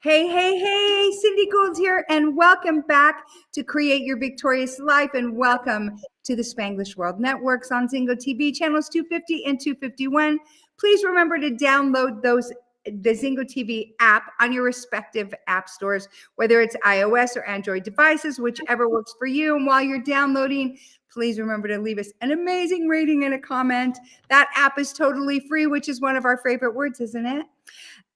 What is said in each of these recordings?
Hey, hey, hey, Cindy Gould here, and welcome back to Create Your Victorious Life, and welcome to the Spanglish World Networks on Zingo TV, channels 250 and 251. Please remember to download the Zingo TV app on your respective app stores, whether it's iOS or Android devices, whichever works for you. And while you're downloading, please remember to leave us an amazing rating and a comment. That app is totally free, which is one of our favorite words, isn't it?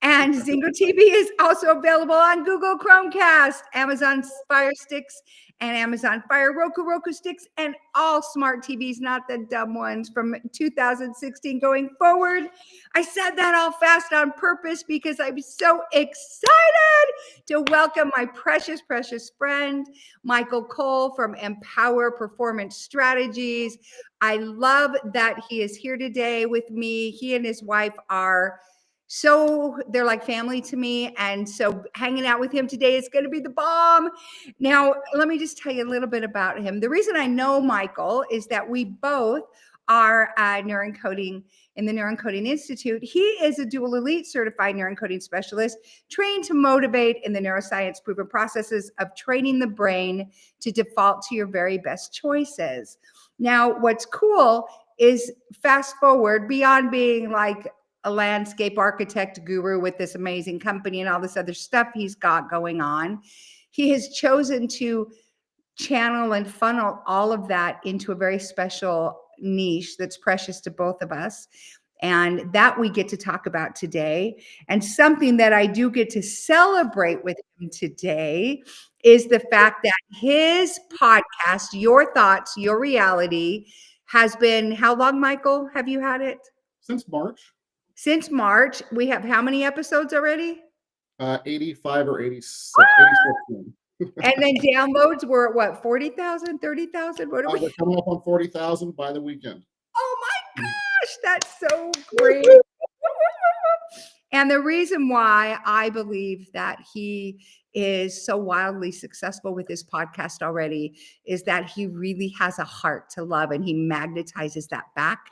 And Zingo TV is also available on Google Chromecast, Amazon Fire Sticks, and Amazon Fire Roku sticks, and all smart TVs, not the dumb ones from 2016 going forward. I said that all fast on purpose because I'm so excited to welcome my precious, precious friend, Michael Cole from Empower Performance Strategies. I love that he is here today with me. He and his wife are they're like family to me. And so hanging out with him today is going to be the bomb. Now, let me just tell you a little bit about him. The reason I know Michael is that we both are neuroencoding in the Neuroencoding Institute. He is a dual elite certified neuroencoding specialist trained to motivate in the neuroscience proven processes of training the brain to default to your very best choices. Now, what's cool is fast forward beyond being like a landscape architect guru with this amazing company and all this other stuff he's got going on. He has chosen to channel and funnel all of that into a very special niche that's precious to both of us. And that we get to talk about today. And something that I do get to celebrate with him today is the fact that his podcast, Your Thoughts, Your Reality, has been, how long, Michael, have you had it? Since March. Since March. We have how many episodes already? 85 or 86. And then downloads were at what, 40,000, 30,000? What are we? We're coming up on 40,000 by the weekend. Oh my gosh, that's so great. And the reason why I believe that he is so wildly successful with his podcast already is that he really has a heart to love and he magnetizes that back.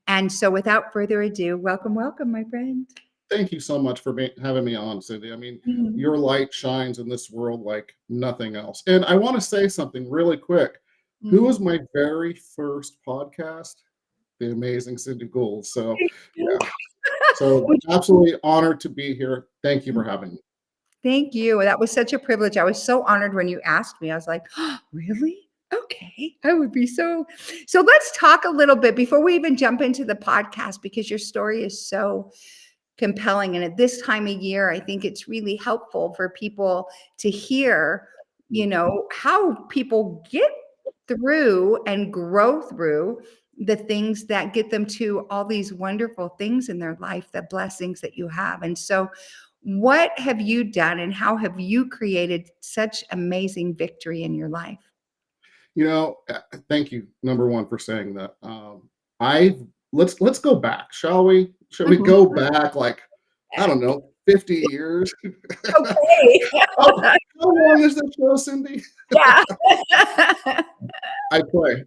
And so without further ado, welcome, my friend. Thank you so much for having me on, Cindy. I mean, your light shines in this world like nothing else. And I want to say something really quick. Who was my very first podcast? The amazing Cindy Gould. So, yeah. So absolutely honored to be here. Thank you for having me. Thank you. That was such a privilege. I was so honored when you asked me. I was like, oh, really? Okay. I would be so let's talk a little bit before we even jump into the podcast, because your story is so compelling. And at this time of year, I think it's really helpful for people to hear, how people get through and grow through the things that get them to all these wonderful things in their life, the blessings that you have. And so what have you done and how have you created such amazing victory in your life? Thank you, number one, for saying that. Let's go back, shall we? Should we go back like, I don't know, 50 years? Okay. How long is that show, Cindy? Yeah. I play.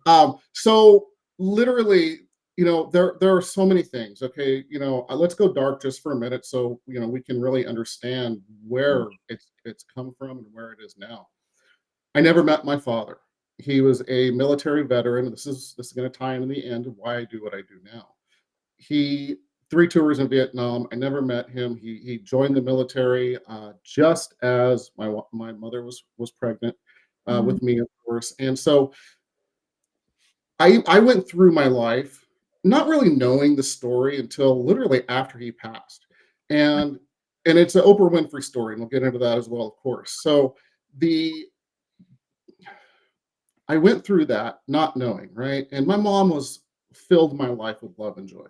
So literally, there are so many things. Okay, let's go dark just for a minute, so we can really understand where it's come from and where it is now. I never met my father. He was a military veteran. This is going to tie in the end of why I do what I do now. He 3 tours in Vietnam. I never met him. He joined the military just as my mother was pregnant with me, of course. And so I went through my life not really knowing the story until literally after he passed. And it's an Oprah Winfrey story, and we'll get into that as well, of course. So I went through that not knowing, right? And my mom filled my life with love and joy.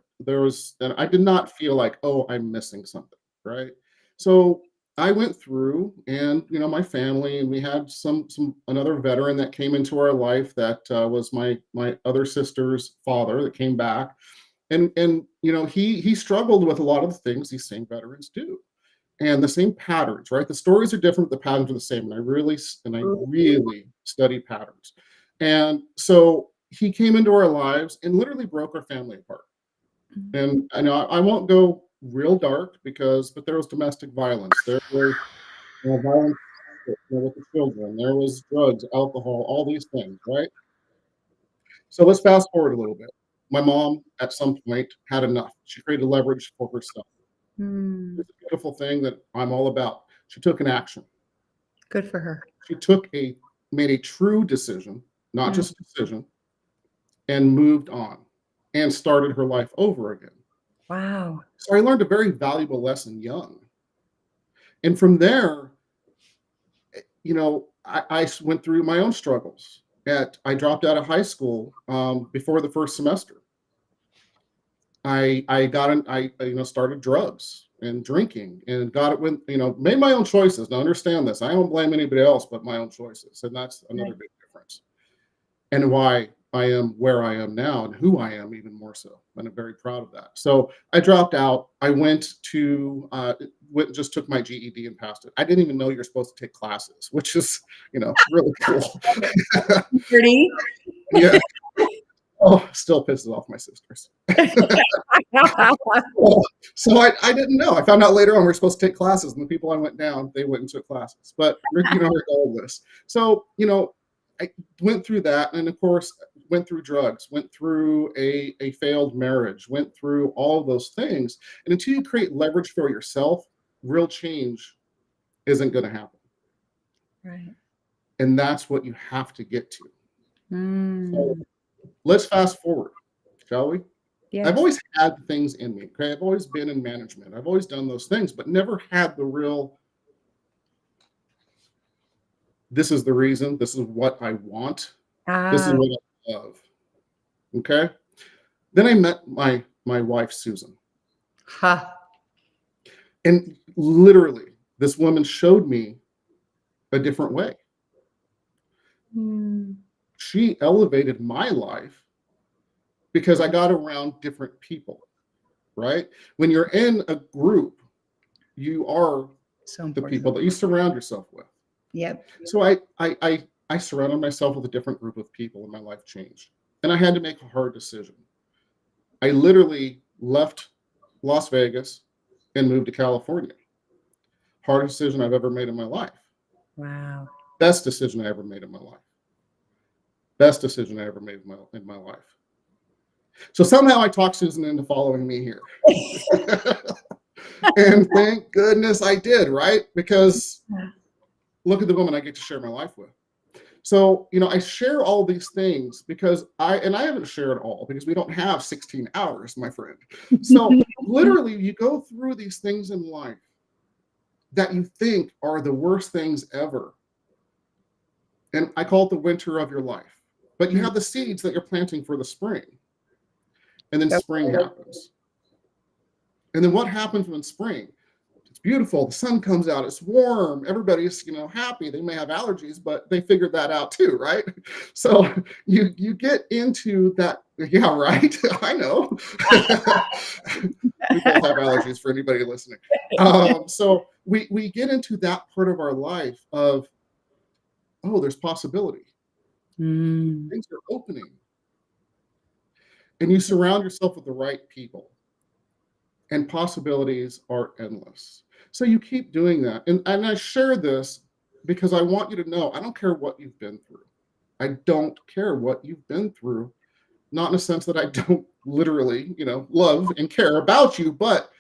And I did not feel like, oh, I'm missing something, right? So I went through, and my family, and we had another veteran that came into our life that was my other sister's father that came back, and he struggled with a lot of the things these same veterans do, and the same patterns, right? The stories are different, the patterns are the same, and I really study patterns, and so he came into our lives and literally broke our family apart. And I know I won't go real dark but there was domestic violence. There were violence with the children. There was drugs, alcohol, all these things, right? So let's fast forward a little bit. My mom, at some point, had enough. She created leverage for herself. Mm, It's a beautiful thing that I'm all about. She took an action. good for her. She made a true decision, not Mm, just a decision, and moved on and started her life over again. wow. So I learned a very valuable lesson young. And from there, I went through my own struggles. I dropped out of high school before the first semester. I started drugs and drinking and got it when made my own choices. Now understand this, I don't blame anybody else but my own choices, and that's another Right. big difference. And why I am where I am now and who I am even more so. And I'm very proud of that. So I dropped out. I just took my GED and passed it. I didn't even know you're supposed to take classes, which is, really cool. Pretty. Yeah. Oh, still pisses off my sisters. So I didn't know. I found out later on we're supposed to take classes, and the people I went down, they went and took classes. But regardless. So, I went through that, and of course, went through drugs, went through a failed marriage, went through all of those things. And until you create leverage for yourself, real change isn't going to happen. Right. And that's what you have to get to. Mm, So let's fast forward, shall we? yes. I've always had things in me. Okay, I've always been in management. I've always done those things, but never had the real. This is the reason. This is what I want. This is what I love. Okay. Then I met my wife, Susan. Ha. And literally, this woman showed me a different way. Mm, She elevated my life because I got around different people, right? When you're in a group, you are so the important. people that you surround yourself with. Yep. So I surrounded myself with a different group of people, and my life changed. And I had to make a hard decision. I literally left Las Vegas and moved to California. Hardest decision I've ever made in my life. Wow. Best decision I ever made in my life. Best decision I ever made in my life. So somehow I talked Susan into following me here. And thank goodness I did, right? Because look at the woman I get to share my life with. So, I share all these things because I haven't shared all because we don't have 16 hours, my friend. So literally you go through these things in life that you think are the worst things ever. And I call it the winter of your life. But you have the seeds that you're planting for the spring. And then spring happens. And then what happens when spring? It's beautiful. The sun comes out. It's warm. Everybody's, happy. They may have allergies, but they figured that out too, right? So you get into that. Yeah, right. I know. We both have allergies for anybody listening. So we get into that part of our life of, oh, there's possibility. Things are opening. And you surround yourself with the right people. And possibilities are endless. So you keep doing that. And I share this because I want you to know, I don't care what you've been through. I don't care what you've been through. Not in a sense that I don't literally, love and care about you. But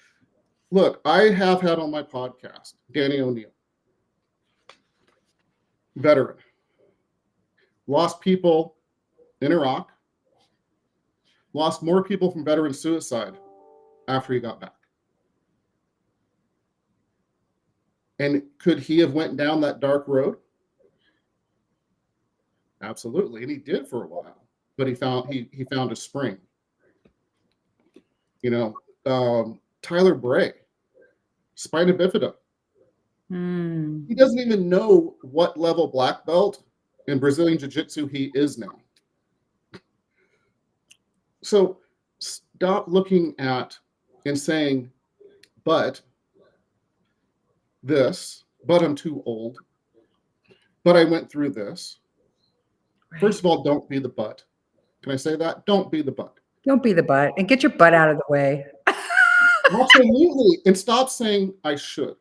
look, I have had on my podcast, Danny O'Neill, veteran, lost people in Iraq, lost more people from veteran suicide after he got back. And could he have went down that dark road? Absolutely, and he did for a while. But he found a spring. Tyler Bray, spina bifida. He doesn't even know what level black belt in Brazilian Jiu-Jitsu he is now. So stop looking at and saying, but I'm too old, but I went through this. Right. First of all, don't be the but. Can I say that? Don't be the but. Don't be the butt and get your butt out of the way. Absolutely. And stop saying I should.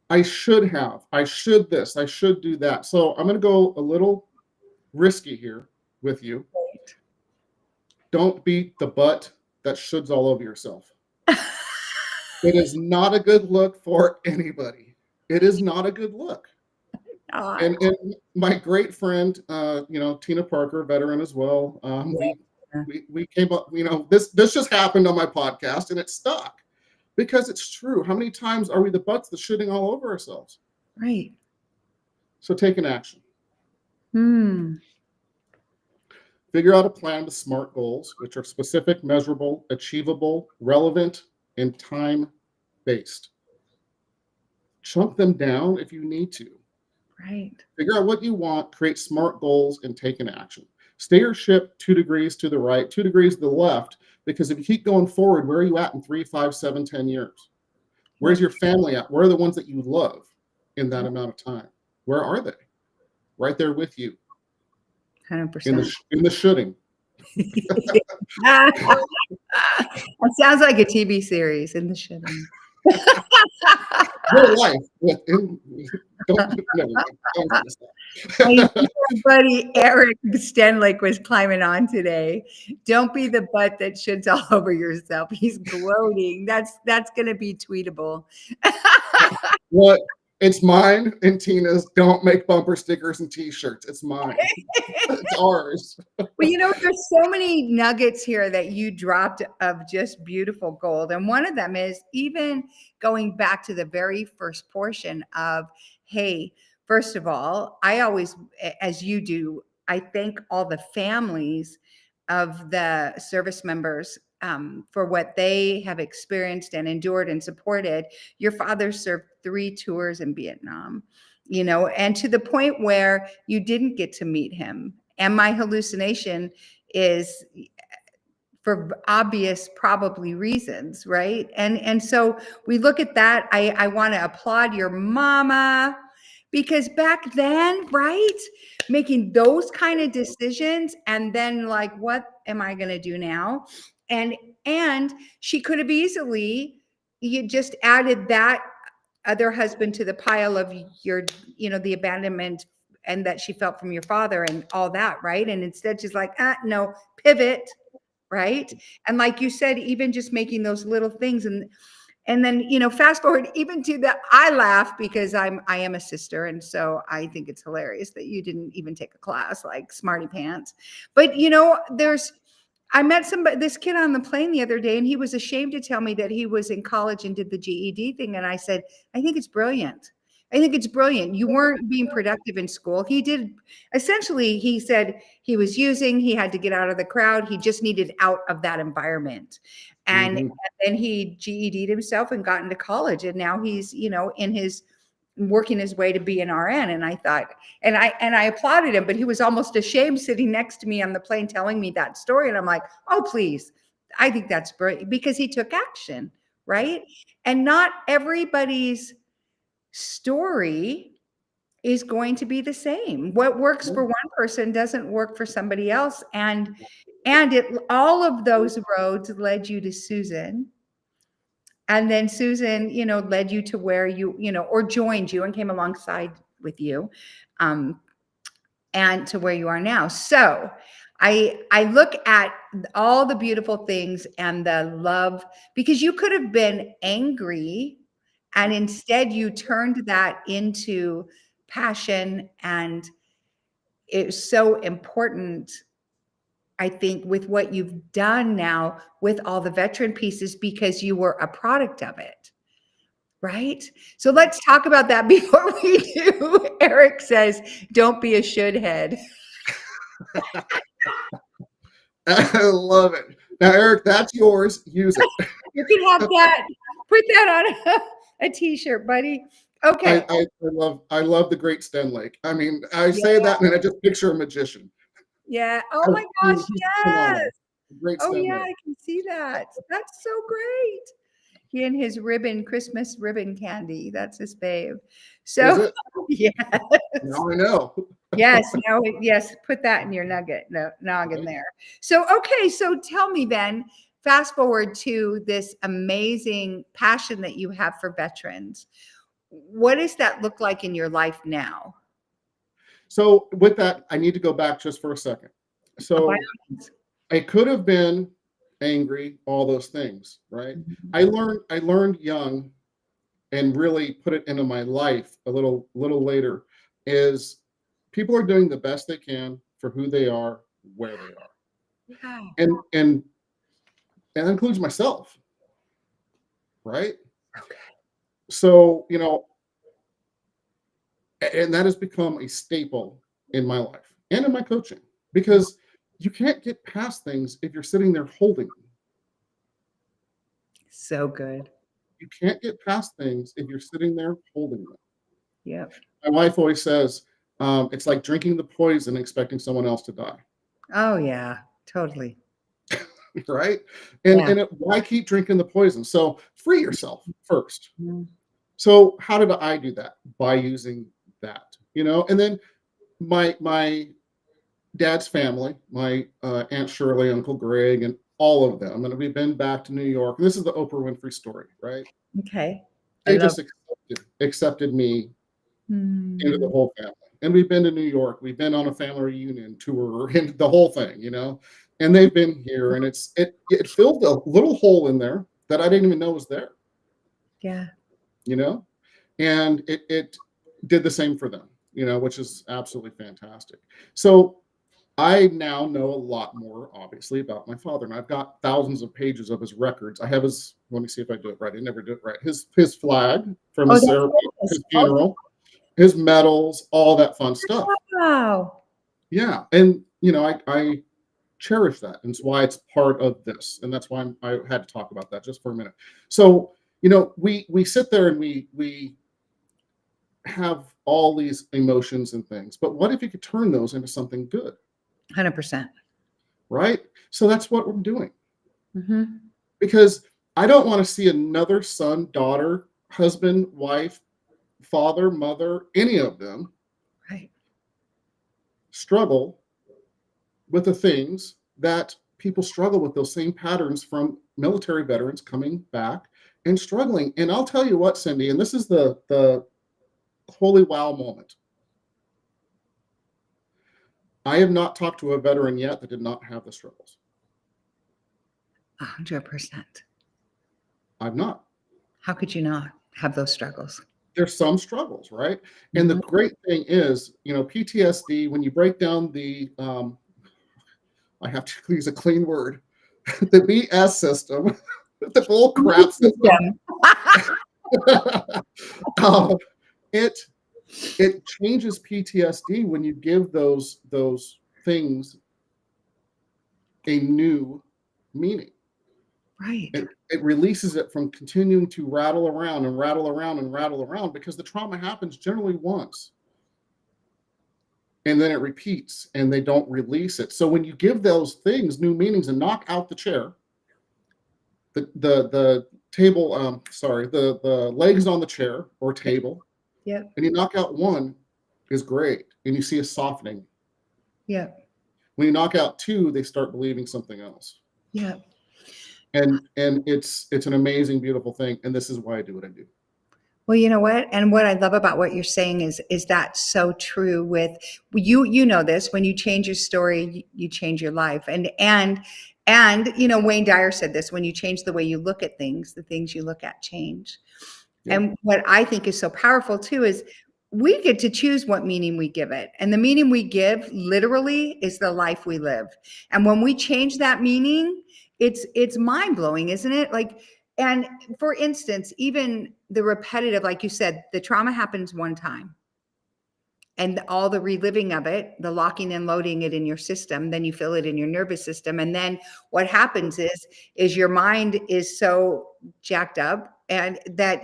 I should have, I should this, I should do that. So I'm going to go a little risky here with you. Don't be the butt that shoulds all over yourself. It is not a good look for anybody. It is not a good look. And my great friend, Tina Parker, veteran as well. We came up, this just happened on my podcast and it stuck because it's true. How many times are we the butts that's shitting all over ourselves? Right. So take an action. Figure out a plan with SMART goals, which are specific, measurable, achievable, relevant, and time-based. Chunk them down if you need to. Right. Figure out what you want, create SMART goals, and take an action. Steer your ship 2 degrees to the right, 2 degrees to the left, because if you keep going forward, where are you at in 3, 5, 7, 10 years? Where's your family at? Where are the ones that you love in that amount of time? Where are they? Right there with you. 100%. In the shooting. That sounds like a TV series, In the Shooting. Real life. Buddy Eric Stenlake was climbing on today. Don't be the butt that shits all over yourself. He's gloating. That's going to be tweetable. What? It's mine and Tina's. Don't make bumper stickers and T-shirts. It's mine. It's ours. Well, there's so many nuggets here that you dropped of just beautiful gold. And one of them is even going back to the very first portion of, hey, first of all, I always, as you do, I thank all the families of the service members for what they have experienced and endured and supported. Your father served 3 tours in Vietnam, and to the point where you didn't get to meet him. And my hallucination is for obvious, probably reasons, right? And so we look at that. I want to applaud your mama, because back then, right, making those kind of decisions and then like, what am I going to do now? And she could have easily, you just added that other husband to the pile of your, the abandonment and that she felt from your father and all that, right? And instead she's like, no, pivot, right? And like you said, even just making those little things and then, fast forward even to I laugh because I am a sister. And so I think it's hilarious that you didn't even take a class like Smarty Pants. But, I met this kid on the plane the other day, and he was ashamed to tell me that he was in college and did the GED thing. And I said, I think it's brilliant. I think it's brilliant. You weren't being productive in school. He did. Essentially, he said he was he had to get out of the crowd. He just needed out of that environment. And then he GED'd himself and got into college. And now he's, working his way to be an RN. And I thought, and I applauded him, but he was almost ashamed sitting next to me on the plane telling me that story. And I'm like, oh, please. I think that's brilliant because he took action, right? And not everybody's story is going to be the same. What works for one person doesn't work for somebody else. And all of those roads led you to Susan. And then Susan, led you to where you, or joined you and came alongside with you, and to where you are now. So I look at all the beautiful things and the love, because you could have been angry and instead you turned that into passion. And it's so important, I think, with what you've done now with all the veteran pieces, because you were a product of it, right? So let's talk about that before we do. Eric says, don't be a should-head. I love it. Now, Eric, that's yours. Use it. You can have that. Put that on a T-shirt, buddy. Okay. I love the great Stenlake. I mean, I say that and I just picture a magician. Yeah. Oh my gosh. Yes. Great Oh yeah, Stenlake. I can see that. That's so great. He and his Christmas ribbon candy. That's his fave. So yes. Now I know. Yes. Yes. Put that in your noggin there. So, okay. So tell me then, fast forward to this amazing passion that you have for veterans. what does that look like in your life now? So with that, I need to go back just for a second. By So all means. I could have been angry, all those things, right? Mhm. I learned young and really put it into my life a little later is people are doing the best they can for who they are, where they are. Yeah. And that includes myself, right? Okay. So, and that has become a staple in my life and in my coaching because you can't get past things if you're sitting there holding them. So good. You can't get past things if you're sitting there holding them. Yep. My wife always says, it's like drinking the poison and expecting someone else to die, Oh yeah, totally. right? Yeah. Why keep drinking the poison? So free yourself first. Mhm. So how did I do that? By using that, and then my dad's family, my Aunt Shirley, Uncle Greg, and all of them, and we've been back to New York. And this is the Oprah Winfrey story, right? Okay. I They love. just accepted me into the Mm. whole family. And we've been to New York. We've been on a family reunion tour and the whole thing, And they've been here, and it filled a little hole in there that I didn't even know was there, Yeah. you know. And it did the same for them, which is absolutely fantastic. So I now know a lot more, obviously, about my father, and I've got thousands of pages of his records. I have his. Let me see if I do it right. I never do it right. His flag from Oh, his that's gorgeous. his funeral, his medals, all that fun stuff. Wow. Yeah, and I cherish that, and it's why it's part of this, and that's why I had to talk about that just for a minute. So we sit there and we have all these emotions and things, but what if you could turn those into something good, 100%. right? So that's what we're doing. Mm-hmm. Because I don't want to see another son, daughter, husband, wife, father, mother, any of them Right. struggle with the things that people struggle with, those same patterns from military veterans coming back and struggling. And I'll tell you what, Cindy, and this is the holy wow moment. I have not talked to a veteran yet that did not have the struggles. 100%. I've not. How could you not have those struggles? There's some struggles, right? And the Mhm. great thing is, PTSD, when you break down I have to use a clean word, the BS system, the bull crap system, um, it changes PTSD when you give those things a new meaning. Right. It releases it from continuing to rattle around and rattle around and rattle around because the trauma happens generally once. And then it repeats and they don't release it. So when you give those things new meanings and knock out the chair, the table, the legs on the chair or table, Yep. and you knock out one is great. And you see a softening. Yep. When you knock out two, they start believing something else. Yep. And it's an amazing, beautiful thing. And this is why I do what I do. Well, you know what? And what I love about what you're saying is that so true with you know this, when you change your story, you change your life. And Wayne Dyer said this, when you change the way you look at things, the things you look at change. Yeah. And what I think is so powerful too is we get to choose what meaning we give it. And the meaning we give literally is the life we live. And when we change that meaning, it's mind-blowing, isn't it? Like, and for instance, even the repetitive, like you said, the trauma happens one time. And all the reliving of it, the locking and loading it in your system, then you feel it in your nervous system. And then what happens is your mind is so jacked up and that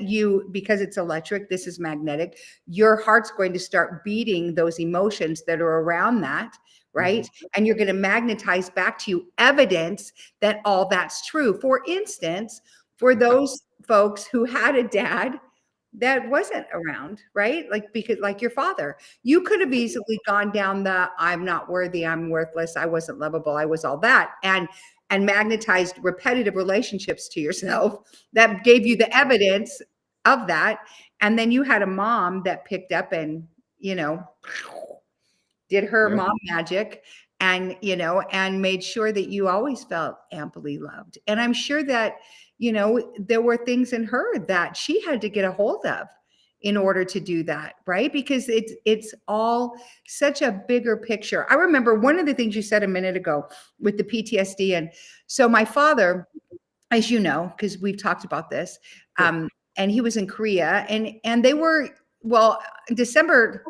because it's electric, this is magnetic, your heart's going to start beating those emotions that are around that, right? Mm-hmm. And you're going to magnetize back to you evidence that all that's true. For instance, for those folks who had a dad that wasn't around, right? Like, because like your father, you could have easily gone down the I'm not worthy, I'm worthless, I wasn't lovable, I was all that, and magnetized repetitive relationships to yourself that gave you the evidence of that. And then you had a mom that picked up and, did her Yeah. mom magic and, and made sure that you always felt amply loved. And I'm sure that, there were things in her that she had to get a hold of in order to do that, right? Because it's all such a bigger picture. I remember one of the things you said a minute ago with the PTSD. And so my father, as you know, because we've talked about this, and he was in Korea, and they were, well, December,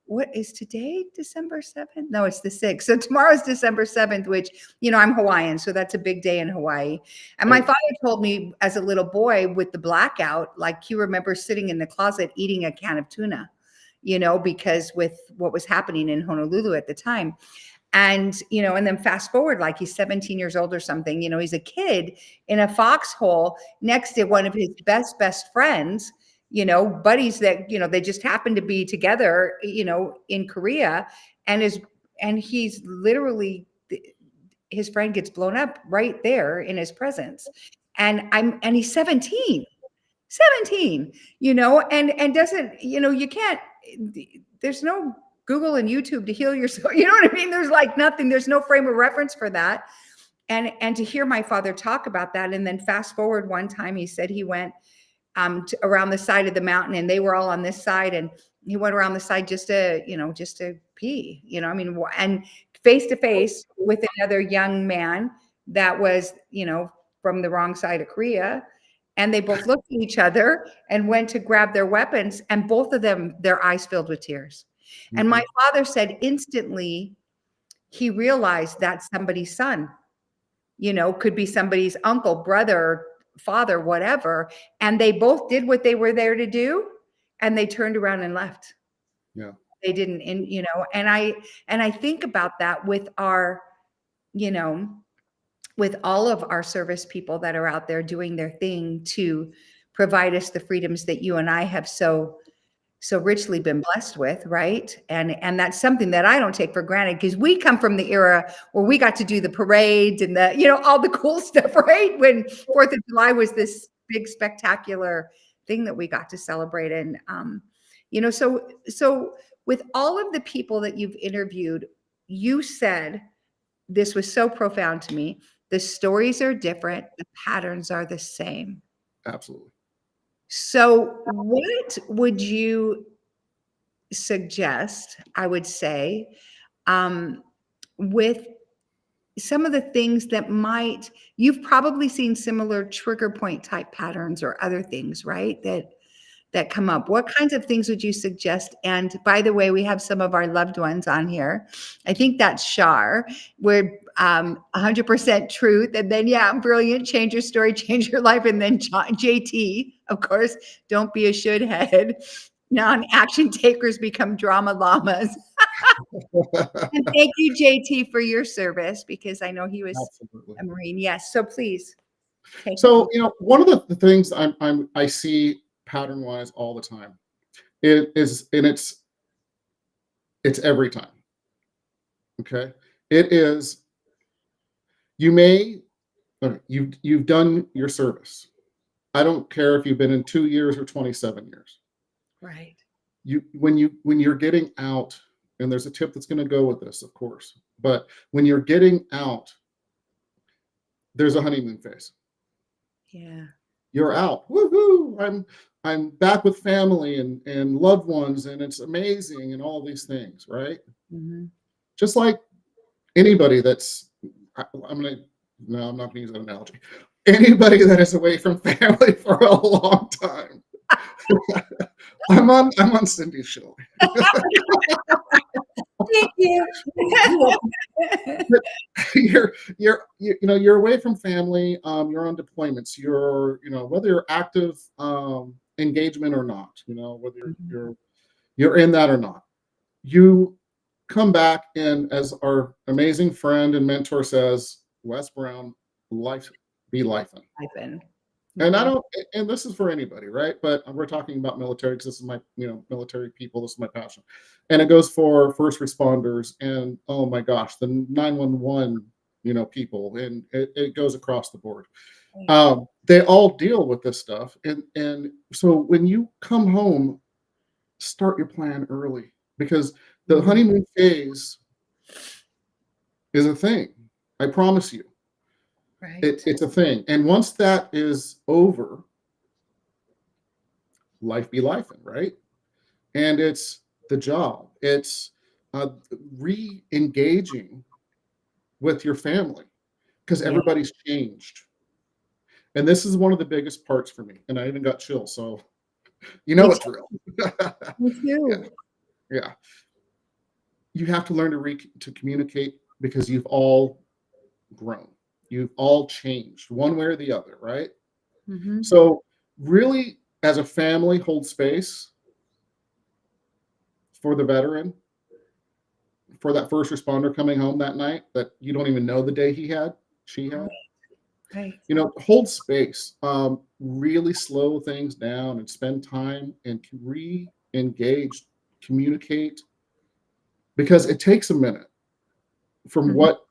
what is today? December 7th? No, it's the 6th. So tomorrow's December 7th, which, I'm Hawaiian, so that's a big day in Hawaii. And my father told me as a little boy with the blackout, like he remembers sitting in the closet eating a can of tuna, because with what was happening in Honolulu at the time. And, and then fast forward, like he's 17 years old or something, he's a kid in a foxhole next to one of his best friends, buddies that, they just happened to be together, in Korea, and he's literally, his friend gets blown up right there in his presence. And he's 17, and doesn't, you can't, there's no Google and YouTube to heal yourself. You know what I mean? There's like nothing, there's no frame of reference for that. And to hear my father talk about that, and then fast forward one time, he said he went around the side of the mountain, and they were all on this side, and he went around the side just to pee, and face to face with another young man that was, from the wrong side of Korea. And they both looked at each other and went to grab their weapons, and both of them, their eyes filled with tears. Mm-hmm. And my father said instantly he realized that's somebody's son, could be somebody's uncle, brother, father, whatever. And they both did what they were there to do, and they turned around and left. Yeah. They didn't, and I think about that with our, with all of our service people that are out there doing their thing to provide us the freedoms that you and I have so richly been blessed with, right? And that's something that I don't take for granted, because we come from the era where we got to do the parades and the, all the cool stuff, right? When 4th of July was this big spectacular thing that we got to celebrate. And, so with all of the people that you've interviewed, you said, this was so profound to me, the stories are different, the patterns are the same. Absolutely. So what would you suggest, I would say, with some of the things that you've probably seen similar trigger point type patterns or other things, right? That come up. What kinds of things would you suggest? And by the way, we have some of our loved ones on here. I think that's H.E.R. We're 100% truth. And then, brilliant, change your story, change your life. And then JT, of course, don't be a should head. Non-action takers become drama llamas. And thank you, JT, for your service, because I know he was Absolutely. a Marine. Yes. So please. So, one of the things I see pattern wise all the time it's every time. Okay. It is, you've done your service. I don't care if you've been in 2 years or 27 years. Right. When you're getting out, and there's a tip that's going to go with this, of course, but when you're getting out, there's a honeymoon phase. Yeah. You're out. Woohoo! I'm back with family and loved ones, and it's amazing, and all these things, right? Mm-hmm. Just like anybody that's, I'm not going to use that analogy. Anybody that is away from family for a long time. I'm on Cindy's show. Thank you. You're away from family. You're on deployments. You're, whether you're active engagement or not, whether you're in that or not, you come back, and as our amazing friend and mentor says, Wes Brown, life be lifing. And I don't, and this is for anybody, right? But we're talking about military, because this is my, military people, this is my passion. And it goes for first responders, and oh my gosh, the 911, people, and it goes across the board. They all deal with this stuff. And so when you come home, start your plan early, because the honeymoon phase is a thing. I promise you. Right. It's a thing. And once that is over, life be lifing, right? And it's the job. It's re-engaging with your family, because Yeah. everybody's changed. And this is one of the biggest parts for me. And I even got chills. So you know Me it's too. real. Me Yeah. too. Yeah. You have to learn to communicate, because you've all grown. You've all changed one way or the other, right? Mm-hmm. So really, as a family, hold space for the veteran, for that first responder coming home that night that you don't even know the day she had. Right. Hold space. Really slow things down and spend time and re-engage, communicate, because it takes a minute from Mm-hmm. what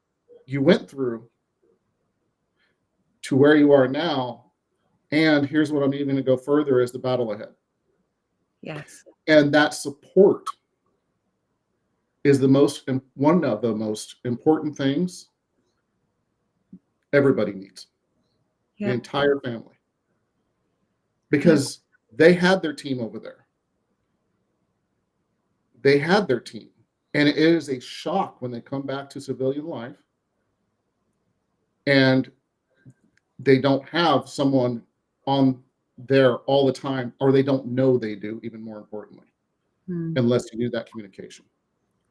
you went through to where you are now. And here's what I'm even going to go further, is the battle ahead. Yes. And that support is one of the most important things everybody needs, the Yep. entire family, Yep. because they had their team over there. They had their team. And it is a shock when they come back to civilian life and they don't have someone on there all the time, or they don't know they do, even more importantly, Mm. unless you do that communication.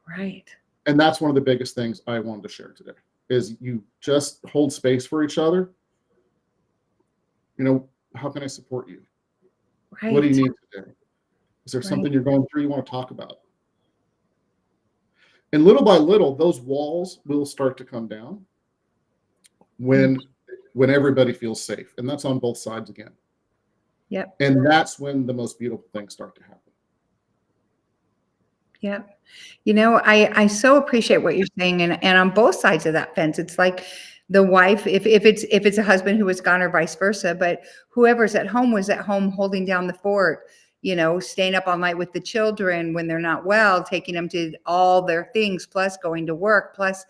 Right. And that's one of the biggest things I wanted to share today, is you just hold space for each other. How can I support you? What do you Right. need today? Is there Right. something you're going through you want to talk about? And little by little, those walls will start to come down when everybody feels safe. And that's on both sides again. Yep. And that's when the most beautiful things start to happen. Yep. I so appreciate what you're saying, and on both sides of that fence, it's like the wife, if it's a husband who was gone or vice versa, but whoever's at home was at home holding down the fort, staying up all night with the children when they're not well, taking them to all their things, plus going to work, plus,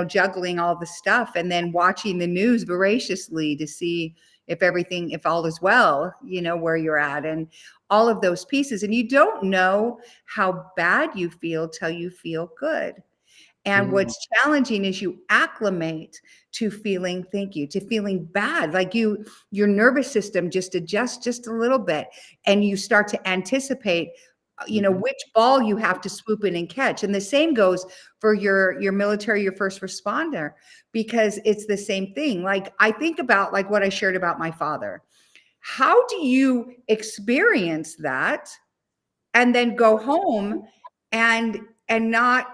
juggling all the stuff, and then watching the news voraciously to see if all is well, where you're at, and all of those pieces. And you don't know how bad you feel till you feel good. And what's challenging is you acclimate to feeling, thank you, to feeling bad. Like your nervous system just adjusts just a little bit, and you start to anticipate, which ball you have to swoop in and catch. And the same goes for your military, your first responder, because it's the same thing. Like I think about like what I shared about my father. How do you experience that and then go home and not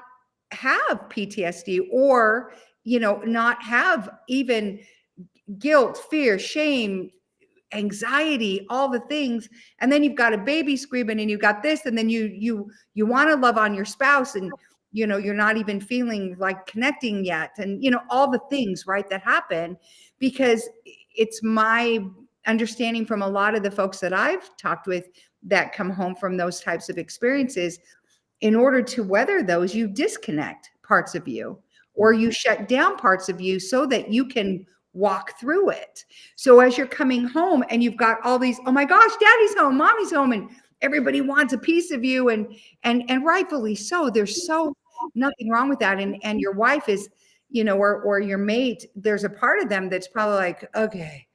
have PTSD, or not have even guilt, fear, shame, anxiety, all the things, and then you've got a baby screaming and you got this, and then you want to love on your spouse, and you're not even feeling like connecting yet, and all the things, right, that happen. Because it's my understanding from a lot of the folks that I've talked with that come home from those types of experiences, in order to weather those, you disconnect parts of you, or you shut down parts of you so that you can walk through it. So as you're coming home and you've got all these, oh my gosh, daddy's home, mommy's home, and everybody wants a piece of you, and rightfully so. There's so nothing wrong with that. And your wife is, or your mate, there's a part of them that's probably like, okay,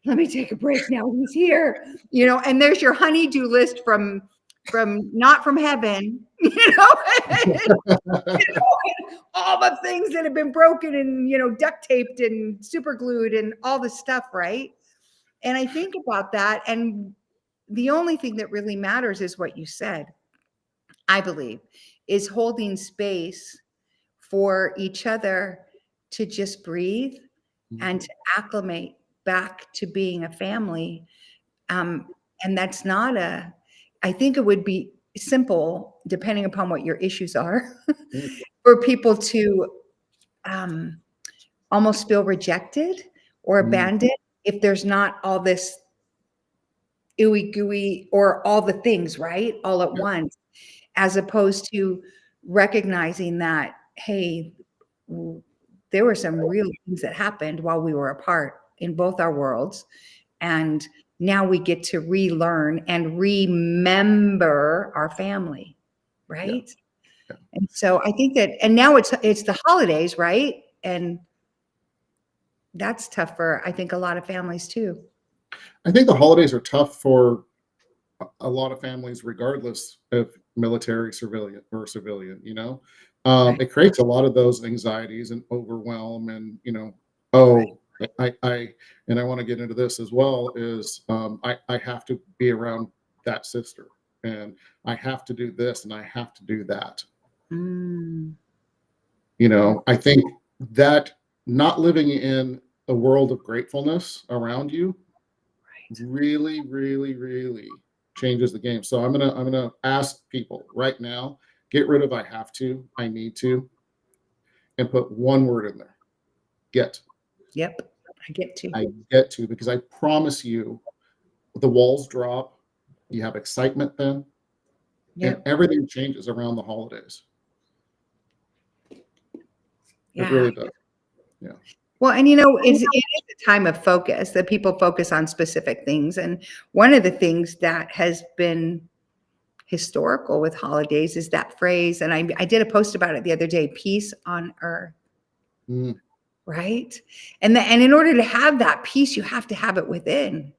let me take a break now. He's here, and there's your honey-do list from not from heaven, all the things that have been broken and, duct taped and super glued and all the stuff, right? And I think about that, and the only thing that really matters is what you said, I believe, is holding space for each other to just breathe and to acclimate back to being a family. And that's not I think it would be simple, depending upon what your issues are, for people to almost feel rejected or abandoned if there's not all this ooey gooey or all the things, right? All at once, as opposed to recognizing that, hey, there were some real things that happened while we were apart in both our worlds. And now we get to relearn and remember our family, right? Yeah. And so I think that, and now it's the holidays, right? And that's tough for, I think, a lot of families too. I think the holidays are tough for a lot of families, regardless of military, civilian, or civilian. Right. It creates a lot of those anxieties and overwhelm, and oh, I and I want to get into this as well. Is I have to be around that sister, and I have to do this, and I have to do that. Mm. I think that not living in a world of gratefulness around you really, really, really changes the game. So I'm gonna ask people right now, get rid of I have to, I need to, and put one word in there. Get. Yep. I get to. I get to, because I promise you, the walls drop, you have excitement then, and Yep. everything changes around the holidays. Yeah. It really does. Yeah. Well, and it is a time of focus that people focus on specific things. And one of the things that has been historical with holidays is that phrase. And I did a post about it the other day, peace on earth. Mm. Right. And in order to have that peace, you have to have it within.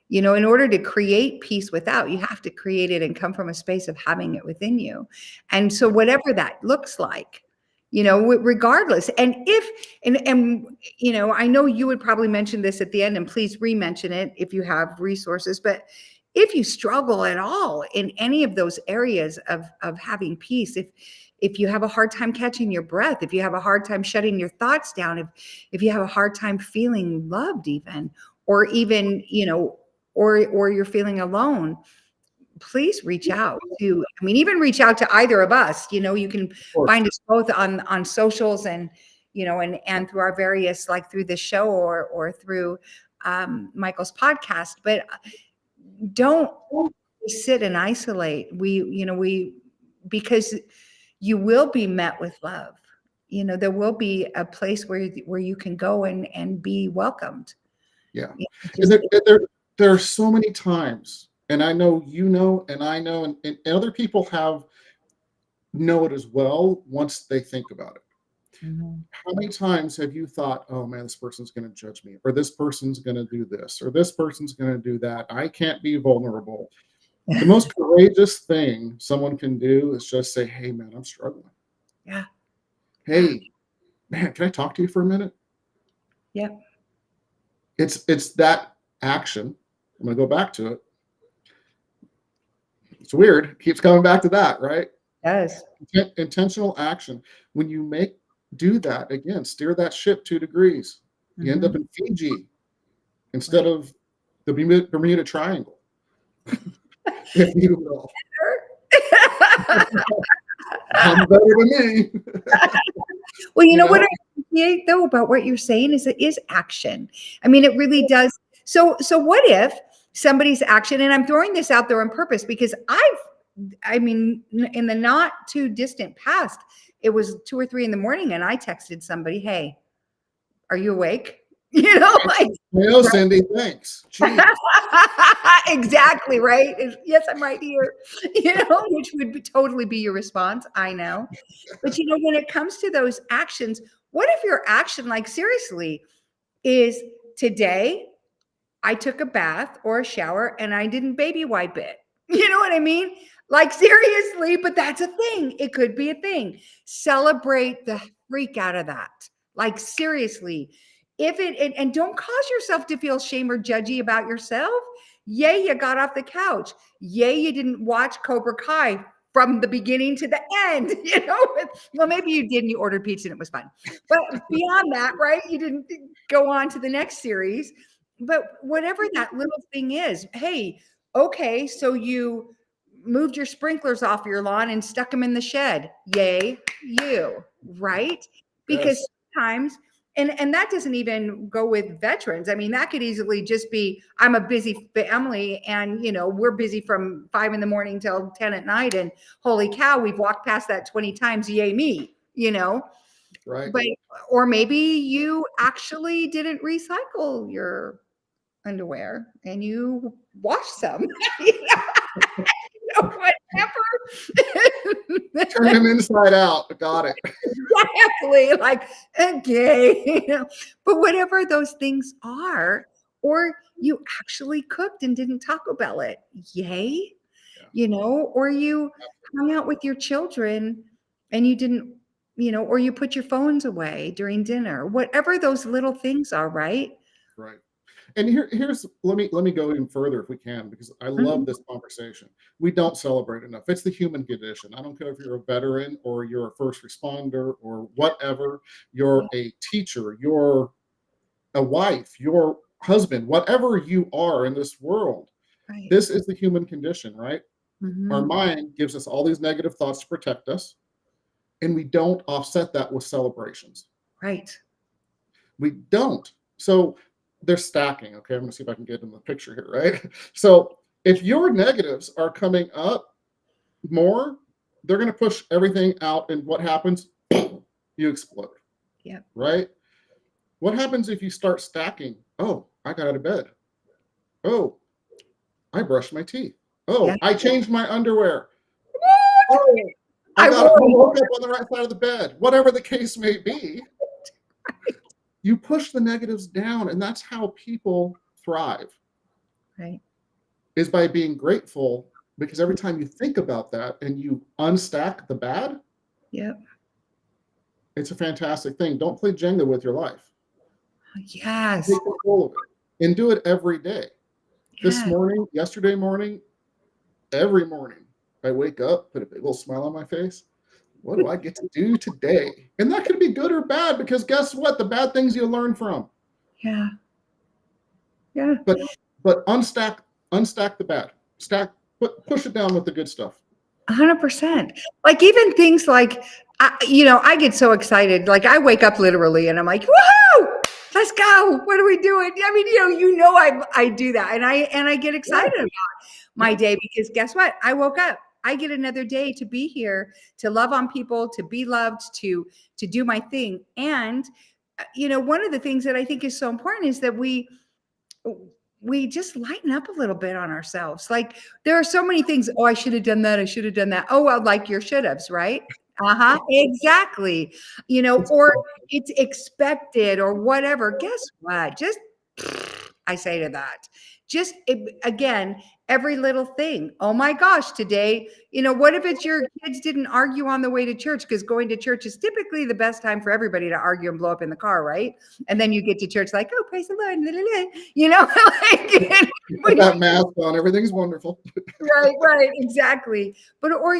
In order to create peace without, you have to create it and come from a space of having it within you. And so whatever that looks like, regardless. And I know you would probably mention this at the end, and please re-mention it if you have resources, but if you struggle at all in any of those areas of having peace, if you have a hard time catching your breath, if you have a hard time shutting your thoughts down, if you have a hard time feeling loved even, or even, or you're feeling alone, please reach out to, even reach out to either of us. You can find us both on socials and, and through our various, like through this show or through Michael's podcast, but don't sit and isolate. Because you will be met with love. There will be a place where you can go and be welcomed. Yeah. There are so many times, and I know and I know, and other people know it as well once they think about it. Mm-hmm. How many times have you thought, oh man, this person's going to judge me, or this person's going to do this, or this person's going to do that? I can't be vulnerable. The most courageous thing someone can do is just say, hey man, I'm struggling. Yeah. Hey man, can I talk to you for a minute? Yep. It's that action. I'm going to go back to it. It's weird. It keeps coming back to that, right? It does. Intentional action. When you do that, again, steer that ship 2 degrees. You end up in Fiji instead of the Bermuda Triangle. If you will. I'm better than me. Well, what I appreciate though about what you're saying is it is action. It really does. So what if somebody's action, and I'm throwing this out there on purpose because in the not too distant past, it was 2 or 3 in the morning and I texted somebody, hey, are you awake? No, Cindy, thanks. Exactly, right? Yes, I'm right here, which would totally be your response. I know. But when it comes to those actions, what if your action, like seriously, is today I took a bath or a shower and I didn't baby wipe it? You know what I mean? Like seriously, but that's a thing. It could be a thing. Celebrate the freak out of that. Like seriously, and don't cause yourself to feel shame or judgy about yourself. Yay, you got off the couch. Yay, you didn't watch Cobra Kai from the beginning to the end. Well, maybe you did and you ordered pizza and it was fun. But beyond that, right? You didn't go on to the next series. But whatever that little thing is, hey, okay, so you moved your sprinklers off your lawn and stuck them in the shed. Yay, you, right? Because sometimes, and that doesn't even go with veterans. I mean, that could easily just be, I'm a busy family, and we're busy from 5 a.m. till 10 at night, and holy cow, we've walked past that 20 times. Yay me, Right. But or maybe you actually didn't recycle your underwear and you washed some. Whatever. Turn them inside out. Got it. Exactly. Like, okay. But whatever those things are, or you actually cooked and didn't Taco Bell it. Yay. Or you hung out with your children and you didn't, or you put your phones away during dinner, whatever those little things are, right? Right. And here's let me go even further if we can, because I love this conversation. We don't celebrate enough. It's the human condition. I don't care if you're a veteran or you're a first responder or whatever, you're a teacher, you're a wife, your husband, whatever you are in this world. Right. This is the human condition, right? Mm-hmm. Our mind gives us all these negative thoughts to protect us, and we don't offset that with celebrations. Right. We don't. So they're stacking. Okay, I'm going to see if I can get in the picture here, right? So if your negatives are coming up more, they're going to push everything out, and what happens? You explode. Yeah. Right? What happens if you start stacking? Oh, I got out of bed. Oh, I brushed my teeth. Oh, I changed my underwear. Oh, I woke up on the right side of the bed. Whatever the case may be. You push the negatives down, and that's how people thrive. Right. Is by being grateful, because every time you think about that and you unstack the bad, yep, it's a fantastic thing. Don't play Jenga with your life. Yes. Take control of it and do it every day. This morning, yesterday morning, every morning, I wake up, put a big old smile on my face. What do I get to do today? And that could be good or bad, because guess what? The bad things you learn from. Yeah. Yeah. But unstack the bad. Push it down with the good stuff. 100%. Like even things like, I get so excited. Like I wake up literally and I'm like, woohoo, let's go. What are we doing? I mean, I do that. And I get excited about my day, because guess what? I woke up. I get another day to be here, to love on people, to be loved, to do my thing. And, one of the things that I think is so important is that we just lighten up a little bit on ourselves. Like there are so many things. Oh, I should have done that. I should have done that. Oh, well, like your should haves, right? Exactly. Or it's expected or whatever. Guess what? Just I say to that. Just again, every little thing. Oh my gosh, today, what if it's your kids didn't argue on the way to church? Because going to church is typically the best time for everybody to argue and blow up in the car, right? And then you get to church like, oh, praise the Lord, like put that mask on, everything's wonderful. right, exactly. But or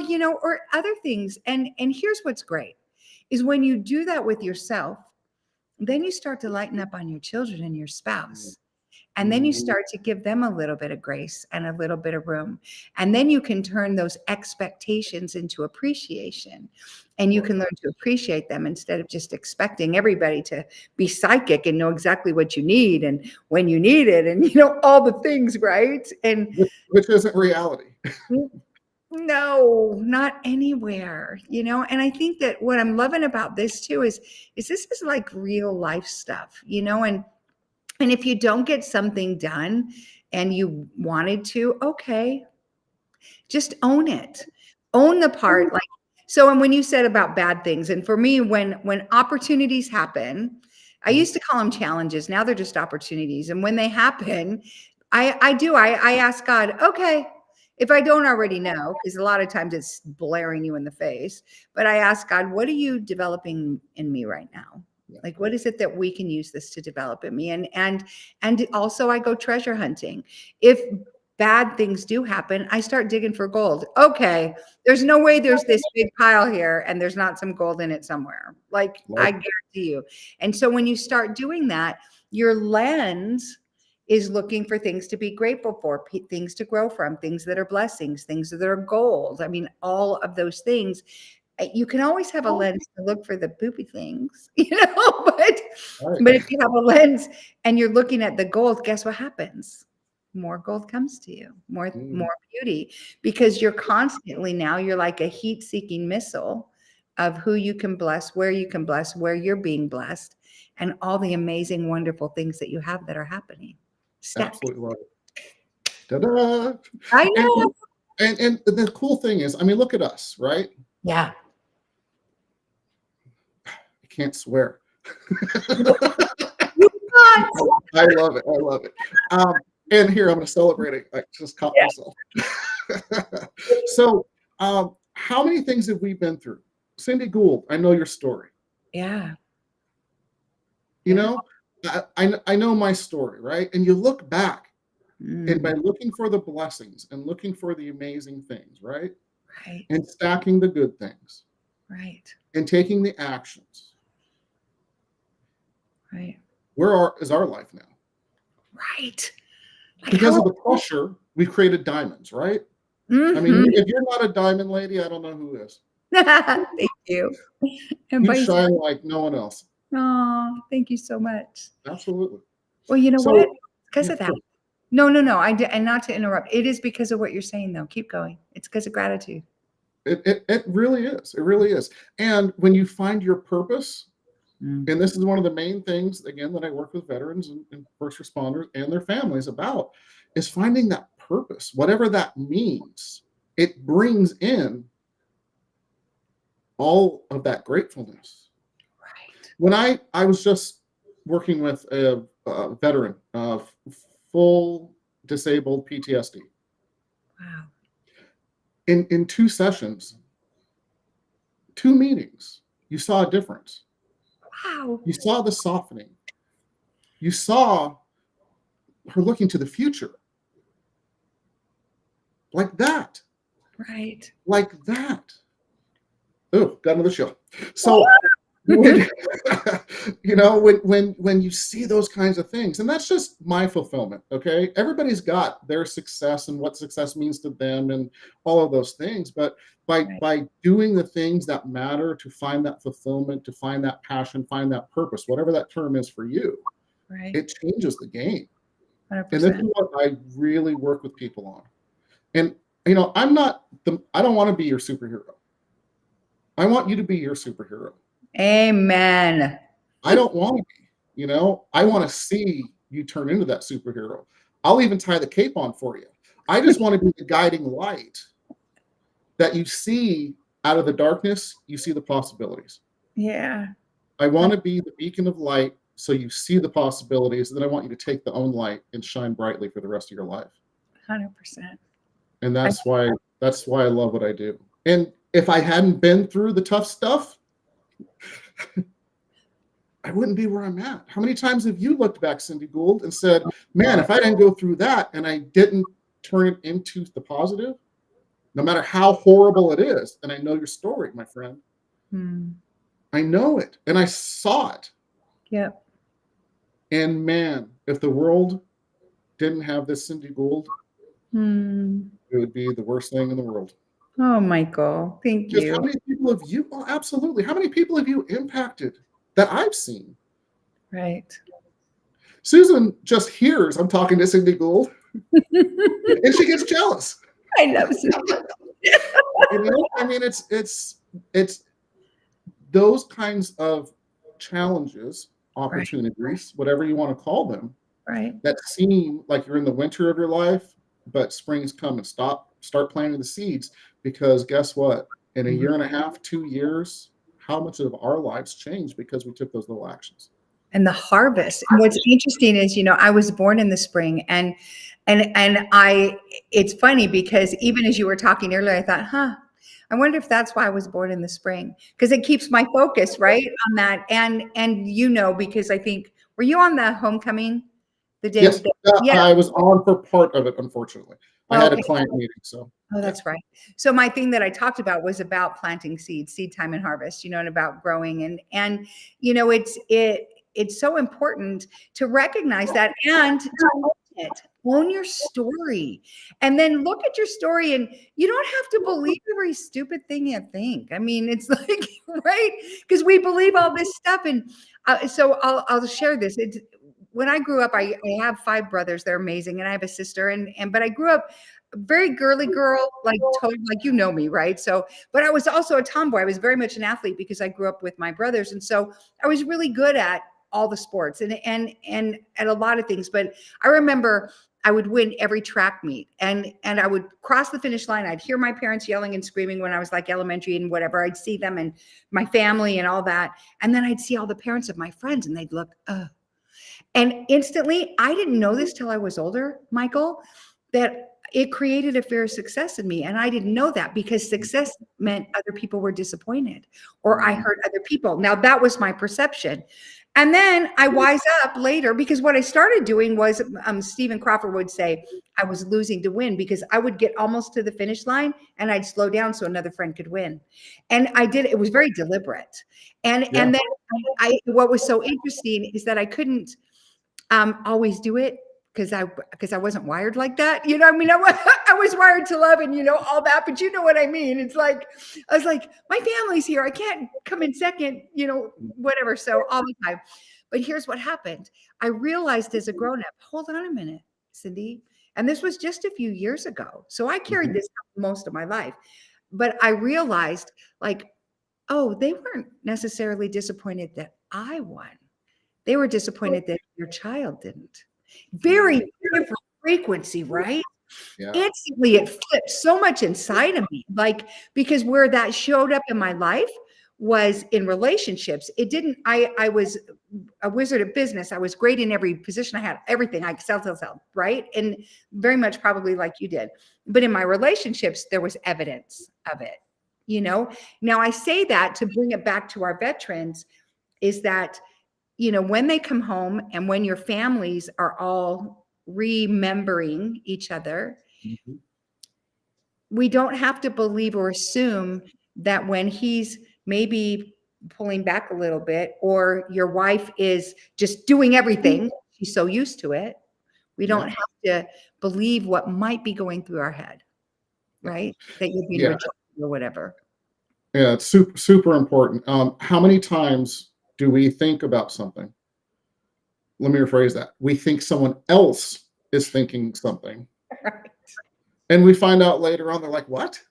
other things. And here's what's great is when you do that with yourself, then you start to lighten up on your children and your spouse. And then you start to give them a little bit of grace and a little bit of room. And then you can turn those expectations into appreciation. And you can learn to appreciate them instead of just expecting everybody to be psychic and know exactly what you need and when you need it and, all the things, right? And which isn't reality. No, not anywhere, and I think that what I'm loving about this too is this is like real life stuff, and if you don't get something done and you wanted to, okay, just own it. Own the part. Like, so, and when you said about bad things, and for me, when opportunities happen, I used to call them challenges. Now they're just opportunities. And when they happen, I ask God, okay, if I don't already know, because a lot of times it's blaring you in the face, but I ask God, what are you developing in me right now? Like, what is it that we can use this to develop in me? And also I go treasure hunting. If bad things do happen, I start digging for gold. Okay, there's no way there's this big pile here and there's not some gold in it somewhere. Like I guarantee you. And so when you start doing that, your lens is looking for things to be grateful for, things to grow from, things that are blessings, things that are gold. I mean, all of those things. you can always have a lens to look for the poopy things, but Right. if you have a lens and you're looking at the gold, guess what happens? More gold comes to you, more beauty, because you're constantly now, you're like a heat-seeking missile of who you can bless, where you can bless, where you're being blessed, and all the amazing, wonderful things that you have that are happening. Stacked. Absolutely love it. Ta-da! I know. And the cool thing is, I mean, look at us, right? Yeah. I can't swear. You can't. I love it. I love it. And here, I'm going to celebrate it. I just caught myself. So, how many things have we been through? Cindy Gould, I know your story. Yeah. You know, I know my story, right? And you look back, and by looking for the blessings and looking for the amazing things, right? Right. And stacking the good things. Right. And taking the actions. Right. Where is our life now? Right. Because of the pressure, we created diamonds, right? I mean, if you're not a diamond lady, I don't know who is. Thank you. And You shine like no one else. Oh, thank you so much. Absolutely. Well, you know what? Because of that. No. And not to interrupt. It is because of what you're saying, though. Keep going. It's because of gratitude. It really is. It really is. And when you find your purpose, and this is one of the main things, again, that I work with veterans and first responders and their families about, is finding that purpose, whatever that means. It brings in all of that gratefulness. Right. When I was just working with a veteran of full disabled PTSD. Wow. In 2 sessions, 2 meetings, you saw a difference. Wow. You saw the softening. You saw her looking to the future. Like that. Right. Like that. Oh, got another show. So when, when you see those kinds of things, and that's just my fulfillment, okay? Everybody's got their success and what success means to them and all of those things. But by doing the things that matter to find that fulfillment, to find that passion, find that purpose, whatever that term is for you, it changes the game. 100%. And this is what I really work with people on. And I don't want to be your superhero. I want you to be your superhero. Amen. I don't want to be, I want to see you turn into that superhero. I'll even tie the cape on for you. I just want to be the guiding light that you see out of the darkness, you see the possibilities. Yeah. I want to be the beacon of light so you see the possibilities. Then I want you to take the own light and shine brightly for the rest of your life. 100%. And that's why I love what I do. And if I hadn't been through the tough stuff, I wouldn't be where I'm at. How many times have you looked back, Cindy Gould, and said, man, if I didn't go through that and I didn't turn it into the positive, no matter how horrible it is, and I know your story, my friend. I know it, and I saw it. Yep. And man, if the world didn't have this Cindy Gould, it would be the worst thing in the world. Oh, Michael, thank you. How many people have you? Oh, absolutely. How many people have you impacted that I've seen? Right. Susan just hears I'm talking to Cindy Gould, and she gets jealous. I know Susan. I mean, it's those kinds of challenges, opportunities, whatever you want to call them, that seem like you're in the winter of your life, but spring's come and start planting the seeds, because guess what? In a year and a half, 2 years, how much of our lives changed because we took those little actions. And the harvest. And what's interesting is, I was born in the spring, and it's funny because even as you were talking earlier, I thought, I wonder if that's why I was born in the spring, because it keeps my focus right on that. And because I think, were you on the homecoming? The day? Yes, I was on for part of it, unfortunately. I had a client meeting, so. Oh, that's right. So my thing that I talked about was about planting seeds, seed time and harvest, and about growing. And it's so important to recognize that and to own it. own your story, and then look at your story, and you don't have to believe every stupid thing you think. I mean, it's like, right? Because we believe all this stuff. And so I'll share this. When I grew up, I have 5 brothers. They're amazing. And I have a sister, but I grew up a very girly girl, like totally, like, you know me, right? So, but I was also a tomboy. I was very much an athlete because I grew up with my brothers. And so I was really good at all the sports and at a lot of things. But I remember I would win every track meet, and I would cross the finish line. I'd hear my parents yelling and screaming when I was like elementary and whatever. I'd see them and my family and all that. And then I'd see all the parents of my friends, and they'd look, and instantly, I didn't know this till I was older, Michael, that it created a fear of success in me. And I didn't know that, because success meant other people were disappointed, or I hurt other people. Now, that was my perception. And then I wise up later, because what I started doing was, Stephen Crawford would say, I was losing to win, because I would get almost to the finish line and I'd slow down so another friend could win. And I did, it was very deliberate. And then what was so interesting is that I couldn't always do it, because I wasn't wired like that. You know what I mean? I was wired to love and, all that, but you know what I mean? It's like, I was like, my family's here. I can't come in second, whatever. So all the time. But here's what happened. I realized as a grown-up, hold on a minute, Cindy. And this was just a few years ago. So I carried this most of my life. But I realized, like, oh, they weren't necessarily disappointed that I won. They were disappointed that your child didn't. Very different frequency, right? Yeah. Instantly, it flipped so much inside of me, like, because where that showed up in my life was in relationships. It didn't, I was a wizard at business. I was great in every position I had, everything. I sell, right? And very much probably like you did. But in my relationships, there was evidence of it, Now, I say that to bring it back to our veterans, is that, when they come home and when your families are all remembering each other, we don't have to believe or assume that when he's maybe pulling back a little bit, or your wife is just doing everything, she's so used to it, we don't have to believe what might be going through our head, right? That you're being rejected or whatever. Yeah, it's super, super important. How many times do we think about something? Let me rephrase that. We think someone else is thinking something. Right. And we find out later on, they're like, what?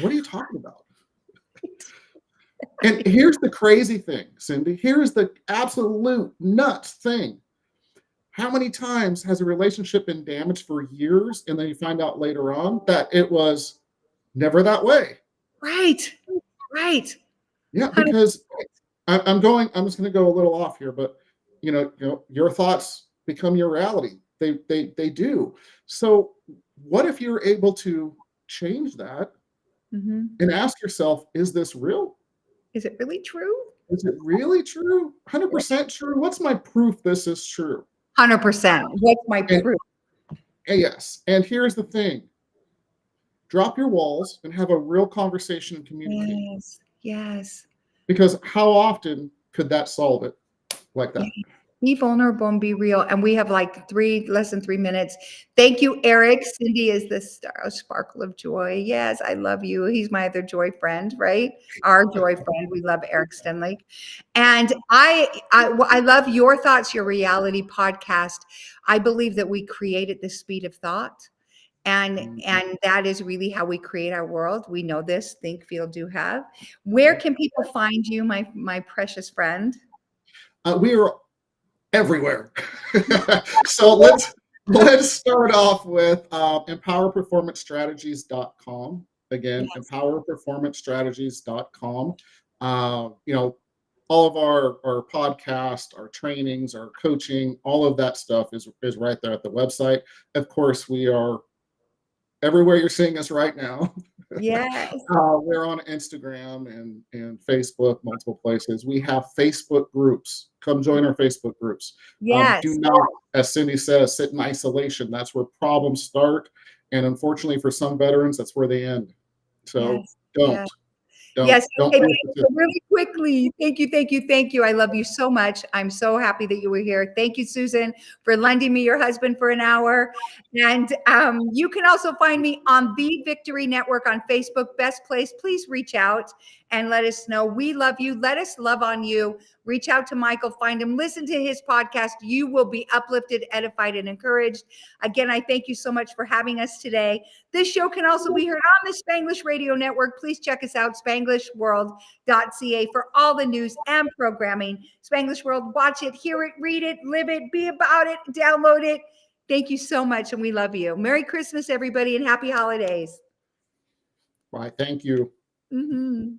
What are you talking about? And here's the crazy thing, Cindy. Here's the absolute nuts thing. How many times has a relationship been damaged for years, and then you find out later on that it was never that way? Right. Right. Yeah, because I'm just going to go a little off here, but your thoughts become your reality. They do. So what if you're able to change that and ask yourself, is this real? Is it really true? Is it really true? 100% true? What's my proof this is true? 100%. What's my proof? Yes. And here's the thing. Drop your walls and have a real conversation and communicate. Yes. Because how often could that solve it like that? Be vulnerable and be real. And we have like less than 3 minutes. Thank you, Eric. Cindy is the sparkle of joy. Yes, I love you. He's my other joy friend, right? Our joy friend. We love Eric Stenlake. And I love Your Thoughts, Your Reality podcast. I believe that we create at the speed of thought. And that is really how we create our world. We know this. Think, feel, do, have. Where can people find you, my precious friend? We are everywhere. So let's start off with empowerperformancestrategies.com. Again, empowerperformancestrategies.com. All of our podcast, our trainings, our coaching, all of that stuff is right there at the website. Of course, we are everywhere you're seeing us right now. Yes. We're on Instagram and Facebook, multiple places. We have Facebook groups. Come join our Facebook groups. Yes. Do not, as Cindy says, sit in isolation. That's where problems start. And unfortunately, for some veterans, that's where they end. So don't. Yes. Don't Okay, be a statistic. really quickly. Thank you. Thank you. Thank you. I love you so much. I'm so happy that you were here. Thank you, Susan, for lending me your husband for an hour. And you can also find me on the Victory Network on Facebook. Best place. Please reach out and let us know. We love you. Let us love on you. Reach out to Michael, find him, listen to his podcast. You will be uplifted, edified, and encouraged. Again, I thank you so much for having us today. This show can also be heard on the Spanglish Radio Network. Please check us out, spanglishworld.ca, for all the news and programming. Spanglish World, watch it, hear it, read it, live it, be about it, download it. Thank you so much, and we love you. Merry Christmas, everybody, and happy holidays. Bye. Thank you. Mm-hmm.